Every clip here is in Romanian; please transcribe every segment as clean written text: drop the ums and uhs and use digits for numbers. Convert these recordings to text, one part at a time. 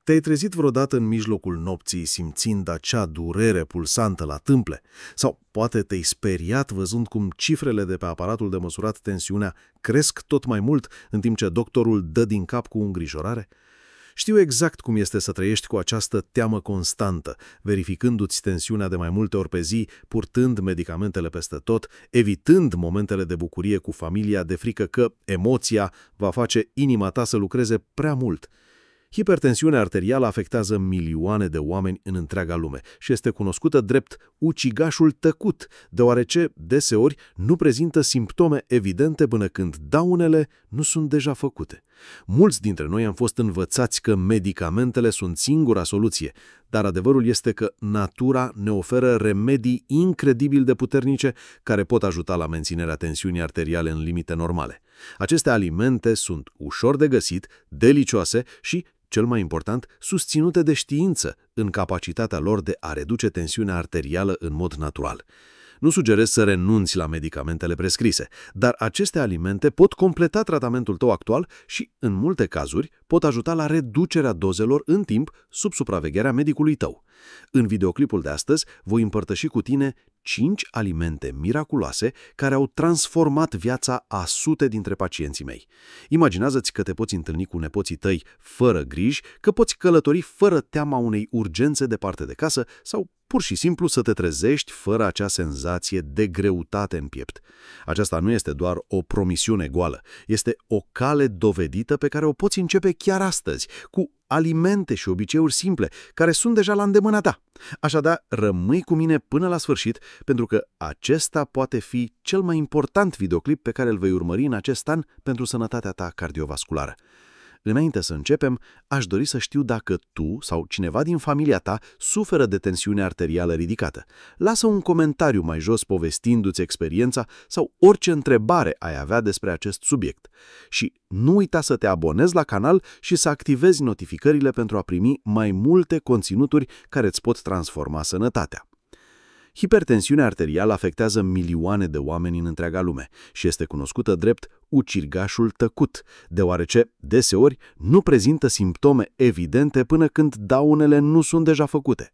Te-ai trezit vreodată în mijlocul nopții simțind acea durere pulsantă la tâmple? Sau poate te-ai speriat văzând cum cifrele de pe aparatul de măsurat tensiunea cresc tot mai mult în timp ce doctorul dă din cap cu îngrijorare? Știu exact cum este să trăiești cu această teamă constantă, verificându-ți tensiunea de mai multe ori pe zi, purtând medicamentele peste tot, evitând momentele de bucurie cu familia de frică că emoția va face inima ta să lucreze prea mult. Hipertensiunea arterială afectează milioane de oameni în întreaga lume și este cunoscută drept ucigașul tăcut, deoarece deseori nu prezintă simptome evidente până când daunele nu sunt deja făcute. Mulți dintre noi am fost învățați că medicamentele sunt singura soluție, dar adevărul este că natura ne oferă remedii incredibil de puternice care pot ajuta la menținerea tensiunii arteriale în limite normale. Aceste alimente sunt ușor de găsit, delicioase și, cel mai important, susținute de știință în capacitatea lor de a reduce tensiunea arterială în mod natural. Nu sugerez să renunți la medicamentele prescrise, dar aceste alimente pot completa tratamentul tău actual și, în multe cazuri, pot ajuta la reducerea dozelor în timp sub supravegherea medicului tău. În videoclipul de astăzi voi împărtăși cu tine 5 alimente miraculoase care au transformat viața a sute dintre pacienții mei. Imaginează-ți că te poți întâlni cu nepoții tăi fără griji, că poți călători fără teama unei urgențe departe de casă sau pur și simplu să te trezești fără acea senzație de greutate în piept. Aceasta nu este doar o promisiune goală, este o cale dovedită pe care o poți începe chiar astăzi, cu alimente și obiceiuri simple, care sunt deja la îndemâna ta. Așadar, rămâi cu mine până la sfârșit, pentru că acesta poate fi cel mai important videoclip pe care îl vei urmări în acest an pentru sănătatea ta cardiovasculară. Înainte să începem, aș dori să știu dacă tu sau cineva din familia ta suferă de tensiune arterială ridicată. Lasă un comentariu mai jos povestindu-ți experiența sau orice întrebare ai avea despre acest subiect. Și nu uita să te abonezi la canal și să activezi notificările pentru a primi mai multe conținuturi care îți pot transforma sănătatea. Hipertensiunea arterială afectează milioane de oameni în întreaga lume și este cunoscută drept ucigașul tăcut, deoarece deseori nu prezintă simptome evidente până când daunele nu sunt deja făcute.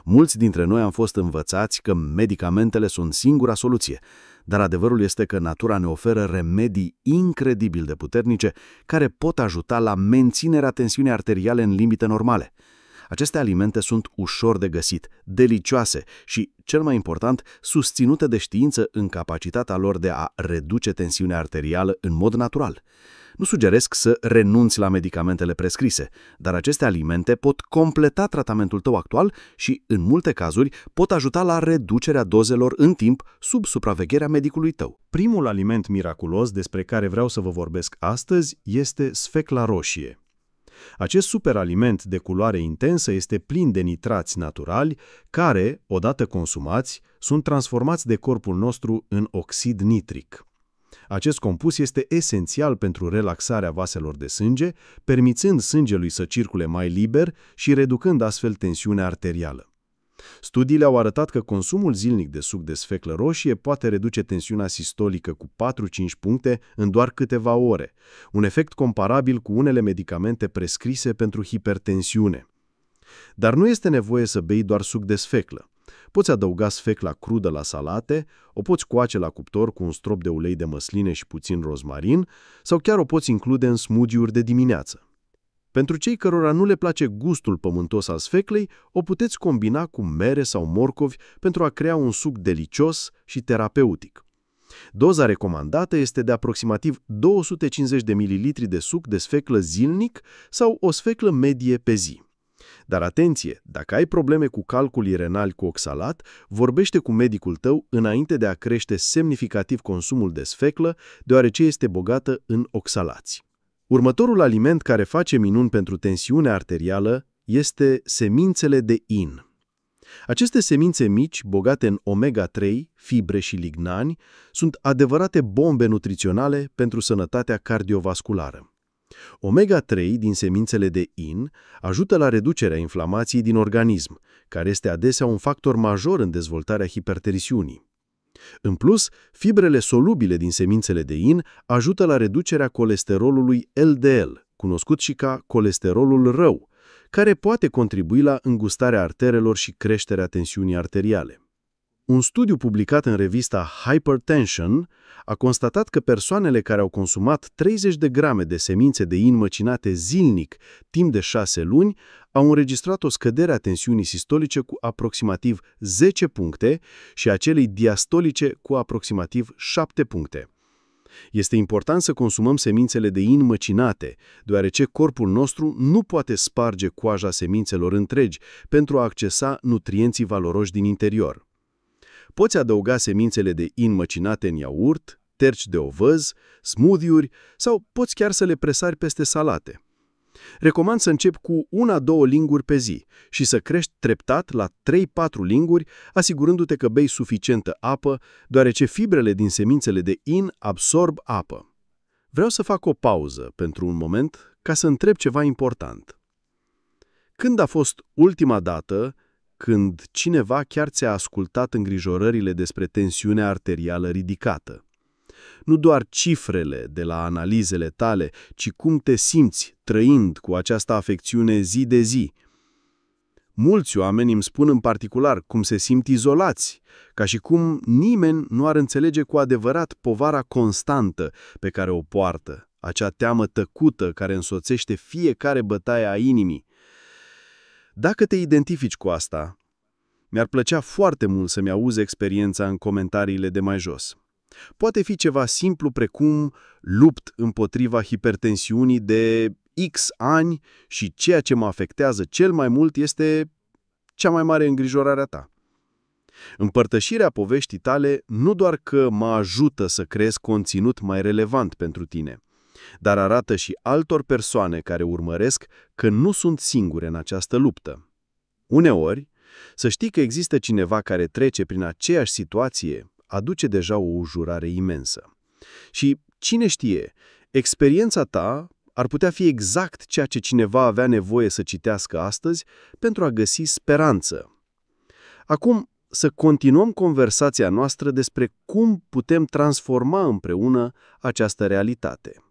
Mulți dintre noi am fost învățați că medicamentele sunt singura soluție, dar adevărul este că natura ne oferă remedii incredibil de puternice care pot ajuta la menținerea tensiunii arteriale în limite normale. Aceste alimente sunt ușor de găsit, delicioase și, cel mai important, susținute de știință în capacitatea lor de a reduce tensiunea arterială în mod natural. Nu sugeresc să renunți la medicamentele prescrise, dar aceste alimente pot completa tratamentul tău actual și, în multe cazuri, pot ajuta la reducerea dozelor în timp sub supravegherea medicului tău. Primul aliment miraculos despre care vreau să vă vorbesc astăzi este sfecla roșie. Acest superaliment de culoare intensă este plin de nitrați naturali care, odată consumați, sunt transformați de corpul nostru în oxid nitric. Acest compus este esențial pentru relaxarea vaselor de sânge, permițând sângelui să circule mai liber și reducând astfel tensiunea arterială. Studiile au arătat că consumul zilnic de suc de sfeclă roșie poate reduce tensiunea sistolică cu 4-5 puncte în doar câteva ore, un efect comparabil cu unele medicamente prescrise pentru hipertensiune. Dar nu este nevoie să bei doar suc de sfeclă. Poți adăuga sfecla crudă la salate, o poți coace la cuptor cu un strop de ulei de măsline și puțin rozmarin, sau chiar o poți include în smoothie-uri de dimineață. Pentru cei cărora nu le place gustul pământos al sfeclei, o puteți combina cu mere sau morcovi pentru a crea un suc delicios și terapeutic. Doza recomandată este de aproximativ 250 de ml de suc de sfeclă zilnic sau o sfeclă medie pe zi. Dar atenție, dacă ai probleme cu calculii renali cu oxalat, vorbește cu medicul tău înainte de a crește semnificativ consumul de sfeclă, deoarece este bogată în oxalați. Următorul aliment care face minuni pentru tensiunea arterială este semințele de in. Aceste semințe mici, bogate în omega-3, fibre și lignani, sunt adevărate bombe nutriționale pentru sănătatea cardiovasculară. Omega-3 din semințele de in ajută la reducerea inflamației din organism, care este adesea un factor major în dezvoltarea hipertensiunii. În plus, fibrele solubile din semințele de in ajută la reducerea colesterolului LDL, cunoscut și ca colesterolul rău, care poate contribui la îngustarea arterelor și creșterea tensiunii arteriale. Un studiu publicat în revista Hypertension a constatat că persoanele care au consumat 30 de grame de semințe de in măcinate zilnic timp de 6 luni au înregistrat o scădere a tensiunii sistolice cu aproximativ 10 puncte și a celei diastolice cu aproximativ 7 puncte. Este important să consumăm semințele de in măcinate, deoarece corpul nostru nu poate sparge coaja semințelor întregi pentru a accesa nutrienții valoroși din interior. Poți adăuga semințele de in măcinate în iaurt, terci de ovăz, smoothie-uri sau poți chiar să le presari peste salate. Recomand să începi cu 1-2 linguri pe zi și să crești treptat la 3-4 linguri, asigurându-te că bei suficientă apă, deoarece fibrele din semințele de in absorb apă. Vreau să fac o pauză pentru un moment ca să întreb ceva important. Când a fost ultima dată când cineva chiar ți-a ascultat îngrijorările despre tensiunea arterială ridicată? Nu doar cifrele de la analizele tale, ci cum te simți trăind cu această afecțiune zi de zi. Mulți oameni îmi spun în particular cum se simt izolați, ca și cum nimeni nu ar înțelege cu adevărat povara constantă pe care o poartă, acea teamă tăcută care însoțește fiecare bătaie a inimii. Dacă te identifici cu asta, mi-ar plăcea foarte mult să-mi auzi experiența în comentariile de mai jos. Poate fi ceva simplu precum lupt împotriva hipertensiunii de X ani și ceea ce mă afectează cel mai mult este cea mai mare îngrijorare a ta. Împărtășirea poveștii tale nu doar că mă ajută să creez conținut mai relevant pentru tine, dar arată și altor persoane care urmăresc că nu sunt singure în această luptă. Uneori, să știi că există cineva care trece prin aceeași situație aduce deja o ușurare imensă. Și, cine știe, experiența ta ar putea fi exact ceea ce cineva avea nevoie să citească astăzi pentru a găsi speranță. Acum, să continuăm conversația noastră despre cum putem transforma împreună această realitate.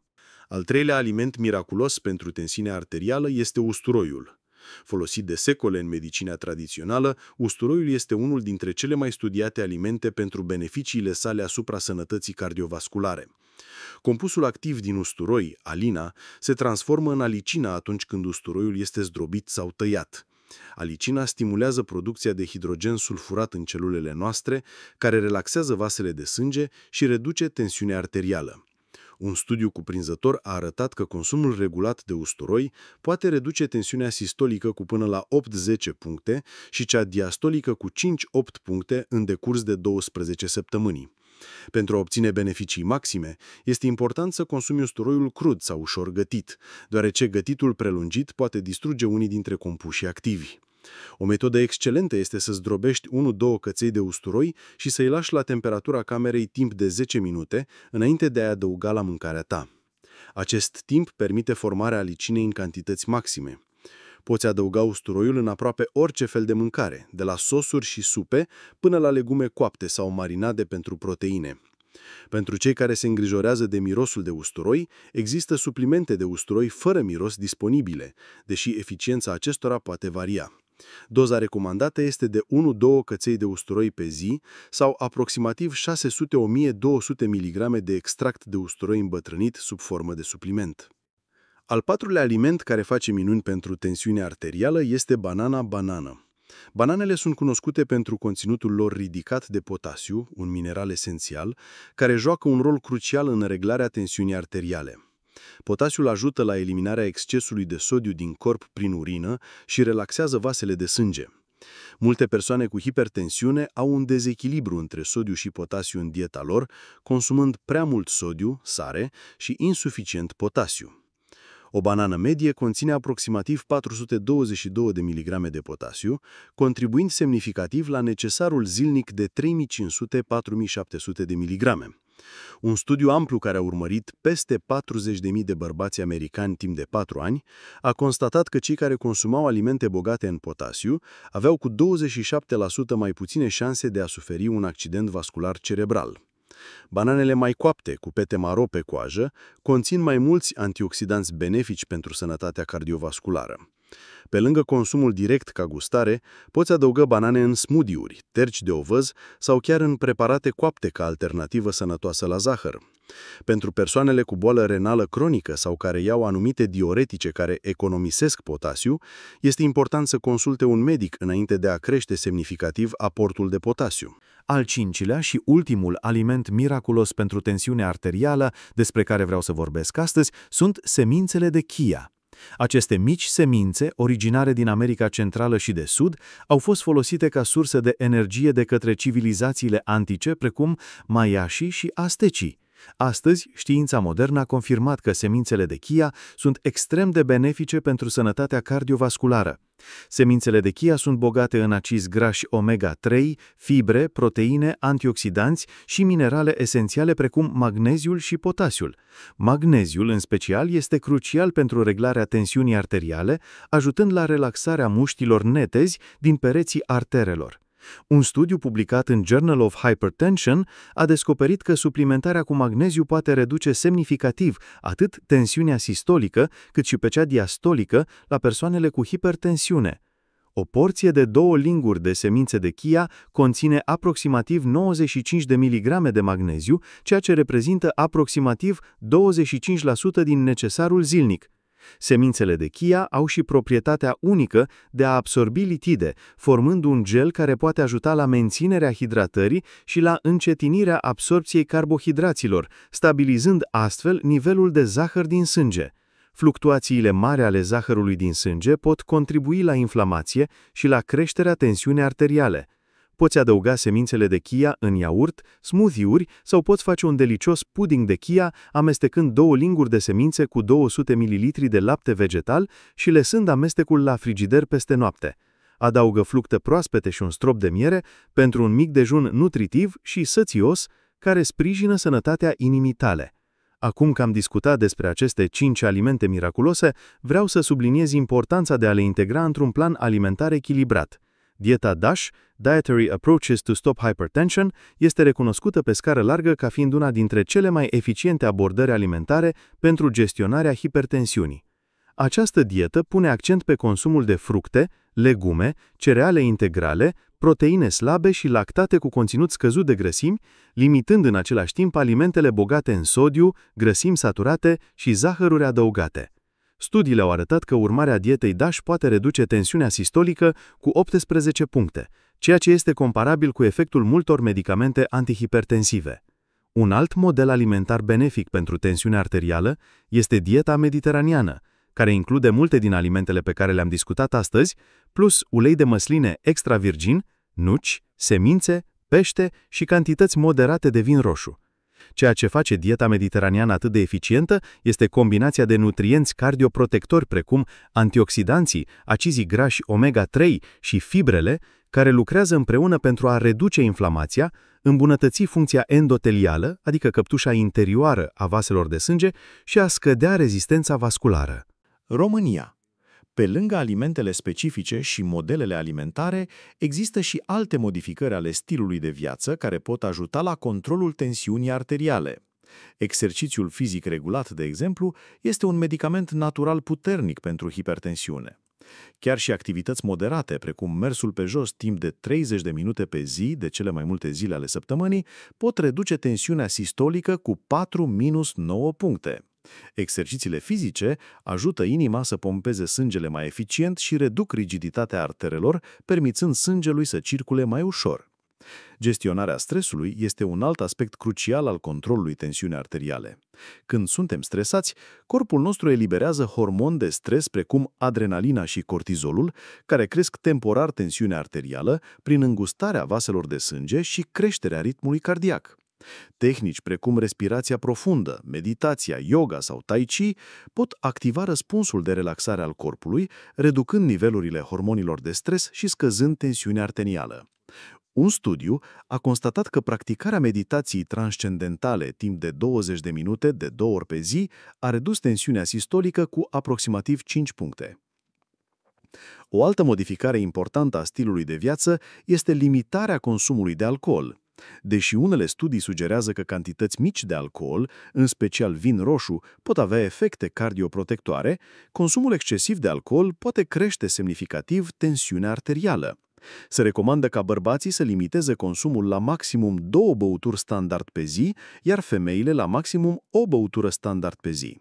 Al treilea aliment miraculos pentru tensiunea arterială este usturoiul. Folosit de secole în medicina tradițională, usturoiul este unul dintre cele mai studiate alimente pentru beneficiile sale asupra sănătății cardiovasculare. Compusul activ din usturoi, alina, se transformă în alicina atunci când usturoiul este zdrobit sau tăiat. Alicina stimulează producția de hidrogen sulfurat în celulele noastre, care relaxează vasele de sânge și reduce tensiunea arterială. Un studiu cuprinzător a arătat că consumul regulat de usturoi poate reduce tensiunea sistolică cu până la 8-10 puncte și cea diastolică cu 5-8 puncte în decurs de 12 săptămâni. Pentru a obține beneficii maxime, este important să consumi usturoiul crud sau ușor gătit, deoarece gătitul prelungit poate distruge unii dintre compușii activi. O metodă excelentă este să zdrobești 1-2 căței de usturoi și să-i lași la temperatura camerei timp de 10 minute înainte de a adăuga la mâncarea ta. Acest timp permite formarea alicinei în cantități maxime. Poți adăuga usturoiul în aproape orice fel de mâncare, de la sosuri și supe până la legume coapte sau marinade pentru proteine. Pentru cei care se îngrijorează de mirosul de usturoi, există suplimente de usturoi fără miros disponibile, deși eficiența acestora poate varia. Doza recomandată este de 1-2 căței de usturoi pe zi sau aproximativ 600-1200 mg de extract de usturoi îmbătrânit sub formă de supliment. Al patrulea aliment care face minuni pentru tensiunea arterială este banana. Bananele sunt cunoscute pentru conținutul lor ridicat de potasiu, un mineral esențial, care joacă un rol crucial în reglarea tensiunii arteriale. Potasiul ajută la eliminarea excesului de sodiu din corp prin urină și relaxează vasele de sânge. Multe persoane cu hipertensiune au un dezechilibru între sodiu și potasiu în dieta lor, consumând prea mult sodiu, sare, și insuficient potasiu. O banană medie conține aproximativ 422 de mg de potasiu, contribuind semnificativ la necesarul zilnic de 3500-4700 de mg. Un studiu amplu care a urmărit peste 40.000 de bărbați americani timp de 4 ani a constatat că cei care consumau alimente bogate în potasiu aveau cu 27% mai puține șanse de a suferi un accident vascular cerebral. Bananele mai coapte, cu pete maro pe coajă, conțin mai mulți antioxidanți benefici pentru sănătatea cardiovasculară. Pe lângă consumul direct ca gustare, poți adăuga banane în smoothie-uri, terci de ovăz sau chiar în preparate coapte ca alternativă sănătoasă la zahăr. Pentru persoanele cu boală renală cronică sau care iau anumite diuretice care economisesc potasiu, este important să consulte un medic înainte de a crește semnificativ aportul de potasiu. Al cincilea și ultimul aliment miraculos pentru tensiunea arterială despre care vreau să vorbesc astăzi sunt semințele de chia. Aceste mici semințe, originare din America Centrală și de Sud, au fost folosite ca sursă de energie de către civilizațiile antice precum maiașii și aztecii. Astăzi, știința modernă a confirmat că semințele de chia sunt extrem de benefice pentru sănătatea cardiovasculară. Semințele de chia sunt bogate în acizi grași omega-3, fibre, proteine, antioxidanți și minerale esențiale precum magneziul și potasiul. Magneziul, în special, este crucial pentru reglarea tensiunii arteriale, ajutând la relaxarea mușchilor netezi din pereții arterelor. Un studiu publicat în Journal of Hypertension a descoperit că suplimentarea cu magneziu poate reduce semnificativ atât tensiunea sistolică cât și pe cea diastolică la persoanele cu hipertensiune. O porție de 2 linguri de semințe de chia conține aproximativ 95 de miligrame de magneziu, ceea ce reprezintă aproximativ 25% din necesarul zilnic. Semințele de chia au și proprietatea unică de a absorbi litide, formând un gel care poate ajuta la menținerea hidratării și la încetinirea absorpției carbohidraților, stabilizând astfel nivelul de zahăr din sânge. Fluctuațiile mari ale zahărului din sânge pot contribui la inflamație și la creșterea tensiunii arteriale. Poți adăuga semințele de chia în iaurt, smoothie-uri sau poți face un delicios pudding de chia amestecând 2 linguri de semințe cu 200 ml de lapte vegetal și lăsând amestecul la frigider peste noapte. Adaugă fructe proaspete și un strop de miere pentru un mic dejun nutritiv și sățios care sprijină sănătatea inimii tale. Acum că am discutat despre aceste 5 alimente miraculose, vreau să subliniez importanța de a le integra într-un plan alimentar echilibrat. Dieta DASH, Dietary Approaches to Stop Hypertension, este recunoscută pe scară largă ca fiind una dintre cele mai eficiente abordări alimentare pentru gestionarea hipertensiunii. Această dietă pune accent pe consumul de fructe, legume, cereale integrale, proteine slabe și lactate cu conținut scăzut de grăsimi, limitând în același timp alimentele bogate în sodiu, grăsimi saturate și zahăruri adăugate. Studiile au arătat că urmarea dietei DASH poate reduce tensiunea sistolică cu 18 puncte, ceea ce este comparabil cu efectul multor medicamente antihipertensive. Un alt model alimentar benefic pentru tensiunea arterială este dieta mediteraneană, care include multe din alimentele pe care le-am discutat astăzi, plus ulei de măsline extra virgin, nuci, semințe, pește și cantități moderate de vin roșu. Ceea ce face dieta mediteraneană atât de eficientă este combinația de nutrienți cardioprotectori precum antioxidanții, acizii grași omega-3 și fibrele, care lucrează împreună pentru a reduce inflamația, îmbunătăți funcția endotelială, adică căptușa interioară a vaselor de sânge, și a scădea rezistența vasculară. România. Pe lângă alimentele specifice și modelele alimentare, există și alte modificări ale stilului de viață care pot ajuta la controlul tensiunii arteriale. Exercițiul fizic regulat, de exemplu, este un medicament natural puternic pentru hipertensiune. Chiar și activități moderate, precum mersul pe jos timp de 30 de minute pe zi, de cele mai multe zile ale săptămânii, pot reduce tensiunea sistolică cu 4-9 puncte. Exercițiile fizice ajută inima să pompeze sângele mai eficient și reduc rigiditatea arterelor, permițând sângelui să circule mai ușor. Gestionarea stresului este un alt aspect crucial al controlului tensiunii arteriale. Când suntem stresați, corpul nostru eliberează hormoni de stres precum adrenalina și cortizolul, care cresc temporar tensiunea arterială prin îngustarea vaselor de sânge și creșterea ritmului cardiac. Tehnici precum respirația profundă, meditația, yoga sau tai chi pot activa răspunsul de relaxare al corpului, reducând nivelurile hormonilor de stres și scăzând tensiunea arterială. Un studiu a constatat că practicarea meditației transcendentale timp de 20 de minute de 2 ori pe zi a redus tensiunea sistolică cu aproximativ 5 puncte. O altă modificare importantă a stilului de viață este limitarea consumului de alcool. Deși unele studii sugerează că cantități mici de alcool, în special vin roșu, pot avea efecte cardioprotectoare, consumul excesiv de alcool poate crește semnificativ tensiunea arterială. Se recomandă ca bărbații să limiteze consumul la maximum 2 băuturi standard pe zi, iar femeile la maximum o băutură standard pe zi.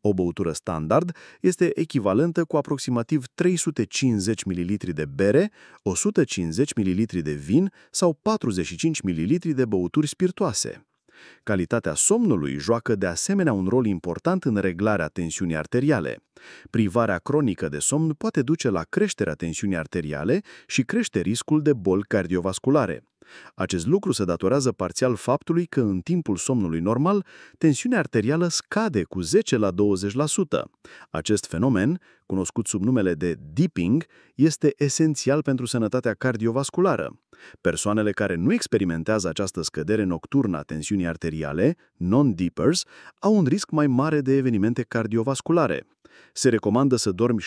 O băutură standard este echivalentă cu aproximativ 350 ml de bere, 150 ml de vin sau 45 ml de băuturi spirtoase. Calitatea somnului joacă de asemenea un rol important în reglarea tensiunii arteriale. Privarea cronică de somn poate duce la creșterea tensiunii arteriale și crește riscul de boli cardiovasculare. Acest lucru se datorează parțial faptului că în timpul somnului normal, tensiunea arterială scade cu 10 la 20%. Acest fenomen, cunoscut sub numele de dipping, este esențial pentru sănătatea cardiovasculară. Persoanele care nu experimentează această scădere nocturnă a tensiunii arteriale, non-dippers, au un risc mai mare de evenimente cardiovasculare. Se recomandă să dormi 7-8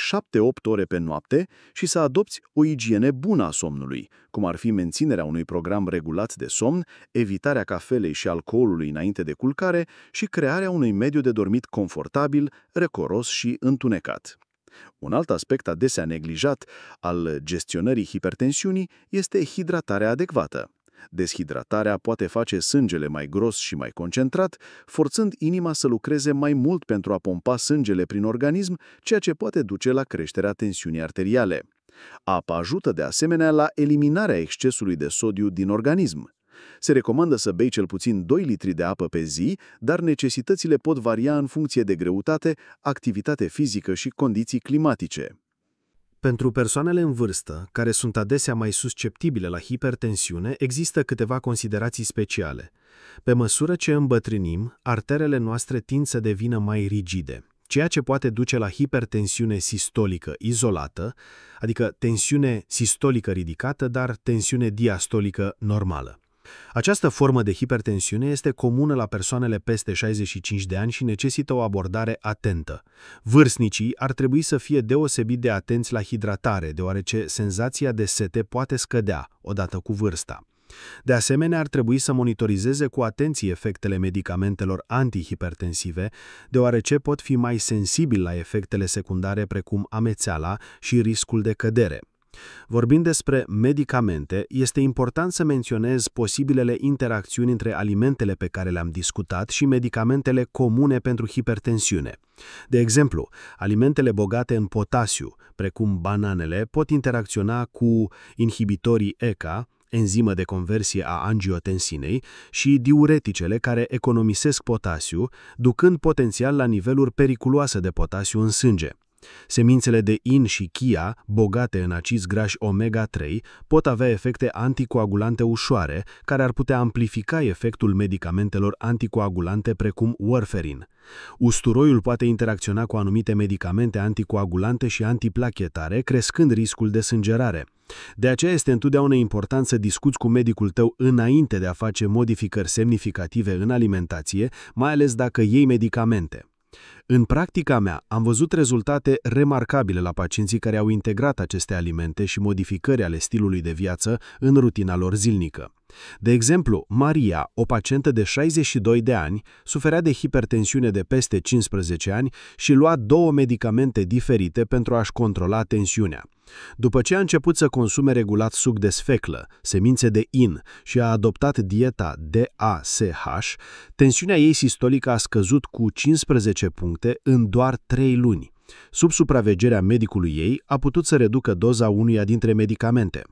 ore pe noapte și să adopți o igienă bună a somnului, cum ar fi menținerea unui program regulat de somn, evitarea cafelei și alcoolului înainte de culcare și crearea unui mediu de dormit confortabil, recoros și întunecat. Un alt aspect adesea neglijat al gestionării hipertensiunii este hidratarea adecvată. Deshidratarea poate face sângele mai gros și mai concentrat, forțând inima să lucreze mai mult pentru a pompa sângele prin organism, ceea ce poate duce la creșterea tensiunii arteriale. Apa ajută de asemenea la eliminarea excesului de sodiu din organism. Se recomandă să bei cel puțin 2 litri de apă pe zi, dar necesitățile pot varia în funcție de greutate, activitate fizică și condiții climatice. Pentru persoanele în vârstă, care sunt adesea mai susceptibile la hipertensiune, există câteva considerații speciale. Pe măsură ce îmbătrânim, arterele noastre tind să devină mai rigide, ceea ce poate duce la hipertensiune sistolică izolată, adică tensiune sistolică ridicată, dar tensiune diastolică normală. Această formă de hipertensiune este comună la persoanele peste 65 de ani și necesită o abordare atentă. Vârstnicii ar trebui să fie deosebit de atenți la hidratare, deoarece senzația de sete poate scădea odată cu vârsta. De asemenea, ar trebui să monitorizeze cu atenție efectele medicamentelor antihipertensive, deoarece pot fi mai sensibili la efectele secundare precum amețeala și riscul de cădere. Vorbind despre medicamente, este important să menționez posibilele interacțiuni între alimentele pe care le-am discutat și medicamentele comune pentru hipertensiune. De exemplu, alimentele bogate în potasiu, precum bananele, pot interacționa cu inhibitorii ECA, enzimă de conversie a angiotensinei, și diureticele care economisesc potasiu, ducând potențial la niveluri periculoase de potasiu în sânge. Semințele de in și chia, bogate în acizi grași omega-3, pot avea efecte anticoagulante ușoare, care ar putea amplifica efectul medicamentelor anticoagulante precum warfarin. Usturoiul poate interacționa cu anumite medicamente anticoagulante și antiplachetare, crescând riscul de sângerare. De aceea este întotdeauna important să discuți cu medicul tău înainte de a face modificări semnificative în alimentație, mai ales dacă iei medicamente. În practica mea, am văzut rezultate remarcabile la pacienții care au integrat aceste alimente și modificări ale stilului de viață în rutina lor zilnică. De exemplu, Maria, o pacientă de 62 de ani, suferea de hipertensiune de peste 15 ani și lua 2 medicamente diferite pentru a-și controla tensiunea. După ce a început să consume regulat suc de sfeclă, semințe de in și a adoptat dieta DASH, tensiunea ei sistolică a scăzut cu 15 puncte în doar 3 luni. Sub supravegherea medicului ei, a putut să reducă doza unuia dintre medicamente.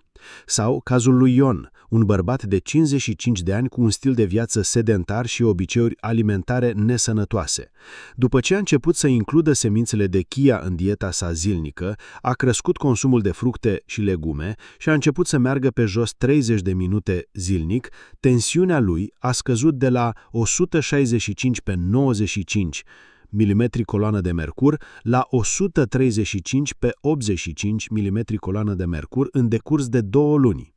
Sau cazul lui Ion, un bărbat de 55 de ani cu un stil de viață sedentar și obiceiuri alimentare nesănătoase. După ce a început să includă semințele de chia în dieta sa zilnică, a crescut consumul de fructe și legume și a început să meargă pe jos 30 de minute zilnic, tensiunea lui a scăzut de la 165 pe 95 milimetri coloană de mercur la 135 pe 85 milimetri coloană de mercur în decurs de 2 luni.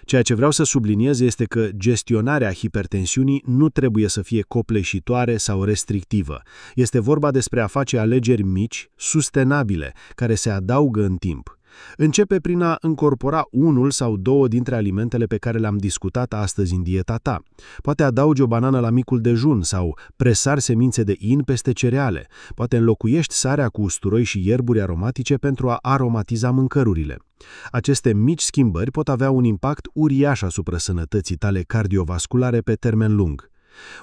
Ceea ce vreau să subliniez este că gestionarea hipertensiunii nu trebuie să fie copleșitoare sau restrictivă. Este vorba despre a face alegeri mici, sustenabile, care se adaugă în timp. Începe prin a încorpora unul sau două dintre alimentele pe care le-am discutat astăzi în dieta ta. Poate adaugi o banană la micul dejun sau presari semințe de in peste cereale. Poate înlocuiești sarea cu usturoi și ierburi aromatice pentru a aromatiza mâncărurile. Aceste mici schimbări pot avea un impact uriaș asupra sănătății tale cardiovasculare pe termen lung.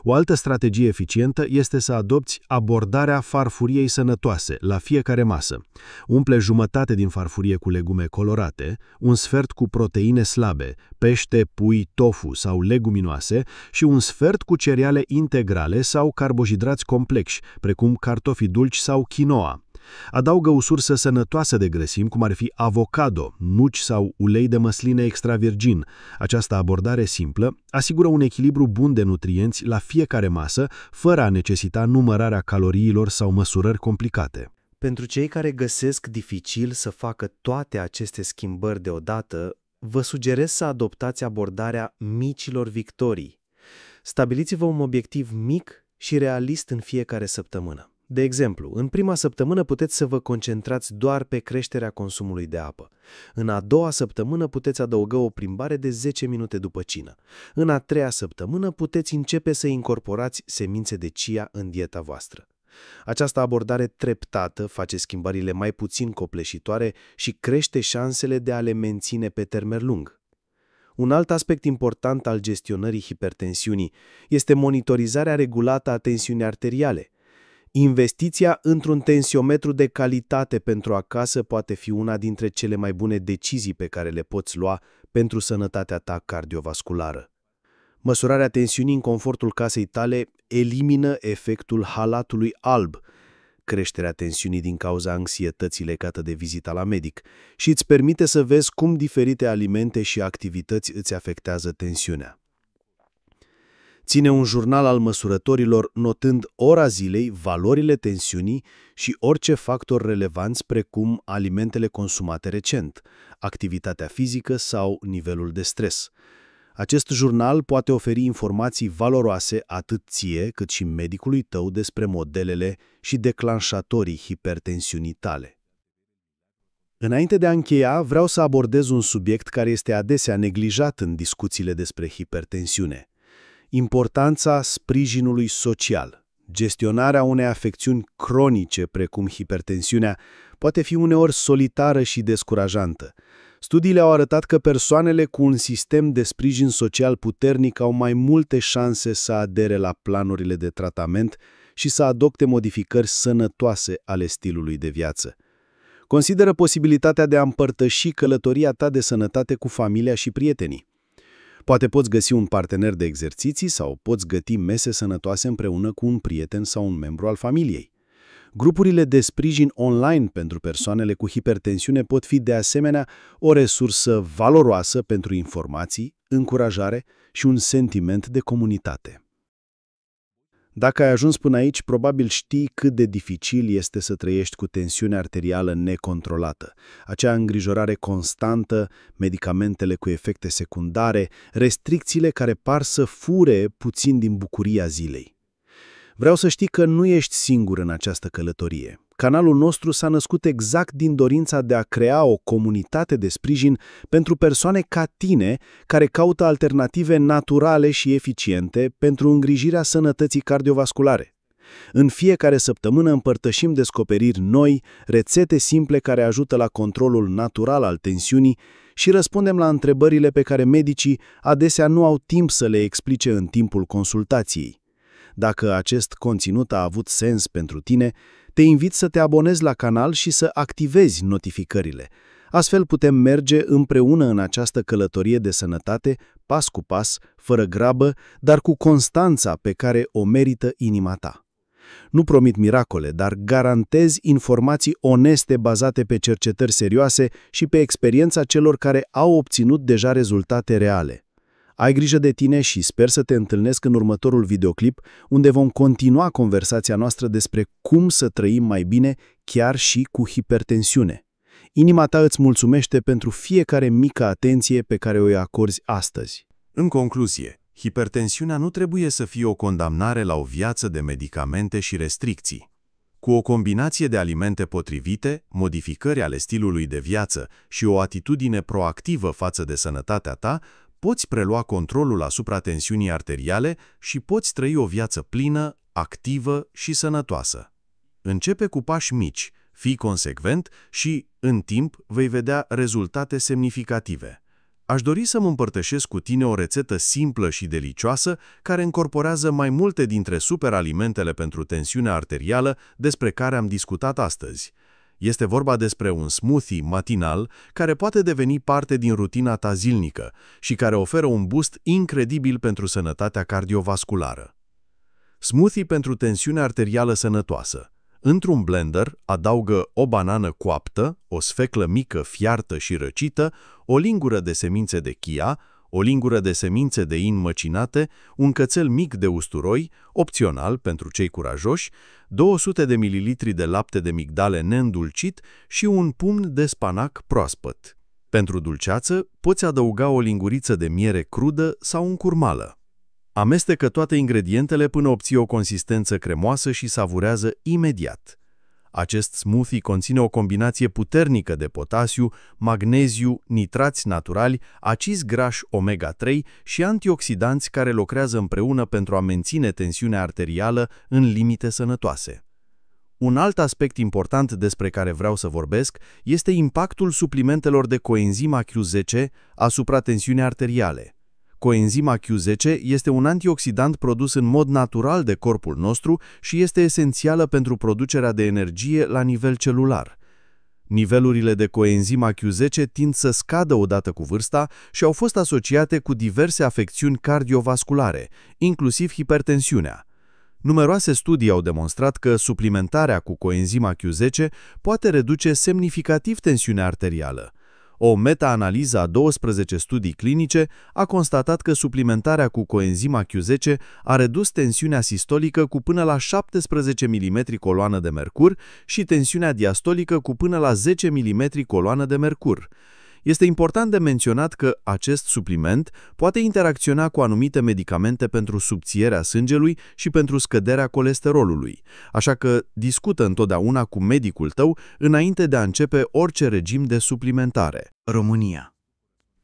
O altă strategie eficientă este să adopți abordarea farfuriei sănătoase la fiecare masă. Umple jumătate din farfurie cu legume colorate, un sfert cu proteine slabe, pește, pui, tofu sau leguminoase și un sfert cu cereale integrale sau carbohidrați complexi, precum cartofi dulci sau quinoa. Adaugă o sursă sănătoasă de grăsimi, cum ar fi avocado, nuci sau ulei de măsline extra virgin. Această abordare simplă asigură un echilibru bun de nutrienți la fiecare masă, fără a necesita numărarea caloriilor sau măsurări complicate. Pentru cei care găsesc dificil să facă toate aceste schimbări deodată, vă sugerez să adoptați abordarea micilor victorii. Stabiliți-vă un obiectiv mic și realist în fiecare săptămână. De exemplu, în prima săptămână puteți să vă concentrați doar pe creșterea consumului de apă. În a doua săptămână puteți adăuga o plimbare de 10 minute după cină. În a treia săptămână puteți începe să incorporați semințe de chia în dieta voastră. Această abordare treptată face schimbările mai puțin copleșitoare și crește șansele de a le menține pe termen lung. Un alt aspect important al gestionării hipertensiunii este monitorizarea regulată a tensiunii arteriale. Investiția într-un tensiometru de calitate pentru acasă poate fi una dintre cele mai bune decizii pe care le poți lua pentru sănătatea ta cardiovasculară. Măsurarea tensiunii în confortul casei tale elimină efectul halatului alb, creșterea tensiunii din cauza anxietății legată de vizita la medic, și îți permite să vezi cum diferite alimente și activități îți afectează tensiunea. Ține un jurnal al măsurătorilor, notând ora zilei, valorile tensiunii și orice factor relevanți precum alimentele consumate recent, activitatea fizică sau nivelul de stres. Acest jurnal poate oferi informații valoroase atât ție cât și medicului tău despre modelele și declanșatorii hipertensiunii tale. Înainte de a încheia, vreau să abordez un subiect care este adesea neglijat în discuțiile despre hipertensiune. Importanța sprijinului social. Gestionarea unei afecțiuni cronice, precum hipertensiunea, poate fi uneori solitară și descurajantă. Studiile au arătat că persoanele cu un sistem de sprijin social puternic au mai multe șanse să adere la planurile de tratament și să adopte modificări sănătoase ale stilului de viață. Consideră posibilitatea de a împărtăși călătoria ta de sănătate cu familia și prietenii. Poate poți găsi un partener de exerciții sau poți găti mese sănătoase împreună cu un prieten sau un membru al familiei. Grupurile de sprijin online pentru persoanele cu hipertensiune pot fi de asemenea o resursă valoroasă pentru informații, încurajare și un sentiment de comunitate. Dacă ai ajuns până aici, probabil știi cât de dificil este să trăiești cu tensiune arterială necontrolată, acea îngrijorare constantă, medicamentele cu efecte secundare, restricțiile care par să fure puțin din bucuria zilei. Vreau să știi că nu ești singur în această călătorie. Canalul nostru s-a născut exact din dorința de a crea o comunitate de sprijin pentru persoane ca tine care caută alternative naturale și eficiente pentru îngrijirea sănătății cardiovasculare. În fiecare săptămână împărtășim descoperiri noi, rețete simple care ajută la controlul natural al tensiunii și răspundem la întrebările pe care medicii adesea nu au timp să le explice în timpul consultației. Dacă acest conținut a avut sens pentru tine, te invit să te abonezi la canal și să activezi notificările. Astfel putem merge împreună în această călătorie de sănătate, pas cu pas, fără grabă, dar cu constanța pe care o merită inima ta. Nu promit miracole, dar garantez informații oneste bazate pe cercetări serioase și pe experiența celor care au obținut deja rezultate reale. Ai grijă de tine și sper să te întâlnesc în următorul videoclip, unde vom continua conversația noastră despre cum să trăim mai bine chiar și cu hipertensiune. Inima ta îți mulțumește pentru fiecare mică atenție pe care o acorzi astăzi. În concluzie, hipertensiunea nu trebuie să fie o condamnare la o viață de medicamente și restricții. Cu o combinație de alimente potrivite, modificări ale stilului de viață și o atitudine proactivă față de sănătatea ta, poți prelua controlul asupra tensiunii arteriale și poți trăi o viață plină, activă și sănătoasă. Începe cu pași mici, fii consecvent și, în timp, vei vedea rezultate semnificative. Aș dori să-mi împărtășesc cu tine o rețetă simplă și delicioasă care încorporează mai multe dintre superalimentele pentru tensiunea arterială despre care am discutat astăzi. Este vorba despre un smoothie matinal care poate deveni parte din rutina ta zilnică și care oferă un boost incredibil pentru sănătatea cardiovasculară. Smoothie pentru tensiune arterială sănătoasă. Într-un blender, adaugă o banană coaptă, o sfeclă mică fiartă și răcită, o lingură de semințe de chia, o lingură de semințe de in măcinate, un cățel mic de usturoi, opțional pentru cei curajoși, 200 de ml de lapte de migdale neîndulcit și un pumn de spanac proaspăt. Pentru dulceață, poți adăuga o linguriță de miere crudă sau un curmală. Amestecă toate ingredientele până obții o consistență cremoasă și savurează imediat. Acest smoothie conține o combinație puternică de potasiu, magneziu, nitrați naturali, acizi grași omega-3 și antioxidanți care lucrează împreună pentru a menține tensiunea arterială în limite sănătoase. Un alt aspect important despre care vreau să vorbesc este impactul suplimentelor de coenzima Q10 asupra tensiunii arteriale. Coenzima Q10 este un antioxidant produs în mod natural de corpul nostru și este esențială pentru producerea de energie la nivel celular. Nivelurile de coenzima Q10 tind să scadă odată cu vârsta și au fost asociate cu diverse afecțiuni cardiovasculare, inclusiv hipertensiunea. Numeroase studii au demonstrat că suplimentarea cu coenzima Q10 poate reduce semnificativ tensiunea arterială. O meta-analiză a 12 studii clinice a constatat că suplimentarea cu coenzima Q10 a redus tensiunea sistolică cu până la 17 mm coloană de mercur și tensiunea diastolică cu până la 10 mm coloană de mercur. Este important de menționat că acest supliment poate interacționa cu anumite medicamente pentru subțierea sângelui și pentru scăderea colesterolului, așa că discută întotdeauna cu medicul tău înainte de a începe orice regim de suplimentare. România.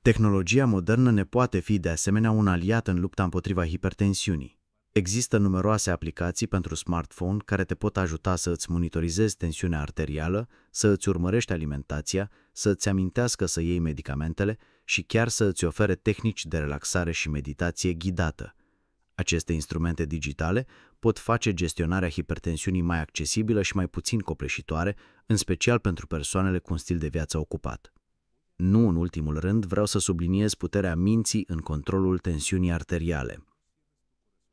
Tehnologia modernă ne poate fi de asemenea un aliat în lupta împotriva hipertensiunii. Există numeroase aplicații pentru smartphone care te pot ajuta să îți monitorizezi tensiunea arterială, să îți urmărești alimentația, să îți amintească să iei medicamentele și chiar să îți ofere tehnici de relaxare și meditație ghidată. Aceste instrumente digitale pot face gestionarea hipertensiunii mai accesibilă și mai puțin copleșitoare, în special pentru persoanele cu un stil de viață ocupat. Nu în ultimul rând, vreau să subliniez puterea minții în controlul tensiunii arteriale.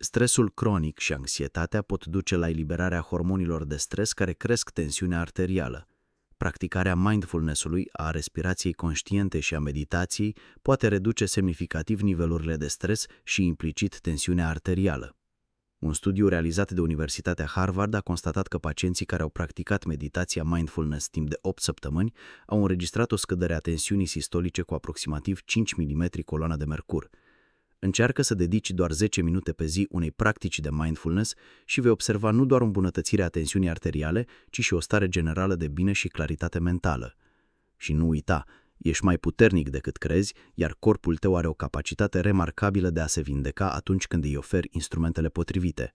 Stresul cronic și anxietatea pot duce la eliberarea hormonilor de stres care cresc tensiunea arterială. Practicarea mindfulness-ului, a respirației conștiente și a meditației poate reduce semnificativ nivelurile de stres și implicit tensiunea arterială. Un studiu realizat de Universitatea Harvard a constatat că pacienții care au practicat meditația mindfulness timp de 8 săptămâni au înregistrat o scădere a tensiunii sistolice cu aproximativ 5 mm coloana de mercur. Încearcă să dedici doar 10 minute pe zi unei practici de mindfulness și vei observa nu doar o îmbunătățire a tensiunii arteriale, ci și o stare generală de bine și claritate mentală. Și nu uita, ești mai puternic decât crezi, iar corpul tău are o capacitate remarcabilă de a se vindeca atunci când îi oferi instrumentele potrivite.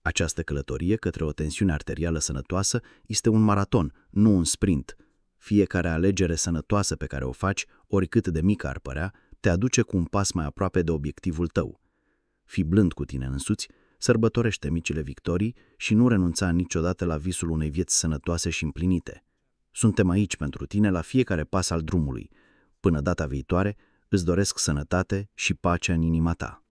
Această călătorie către o tensiune arterială sănătoasă este un maraton, nu un sprint. Fiecare alegere sănătoasă pe care o faci, oricât de mică ar părea, te aduce cu un pas mai aproape de obiectivul tău. Fii blând cu tine însuți, sărbătorește micile victorii și nu renunța niciodată la visul unei vieți sănătoase și împlinite. Suntem aici pentru tine la fiecare pas al drumului. Până data viitoare, îți doresc sănătate și pace în inima ta.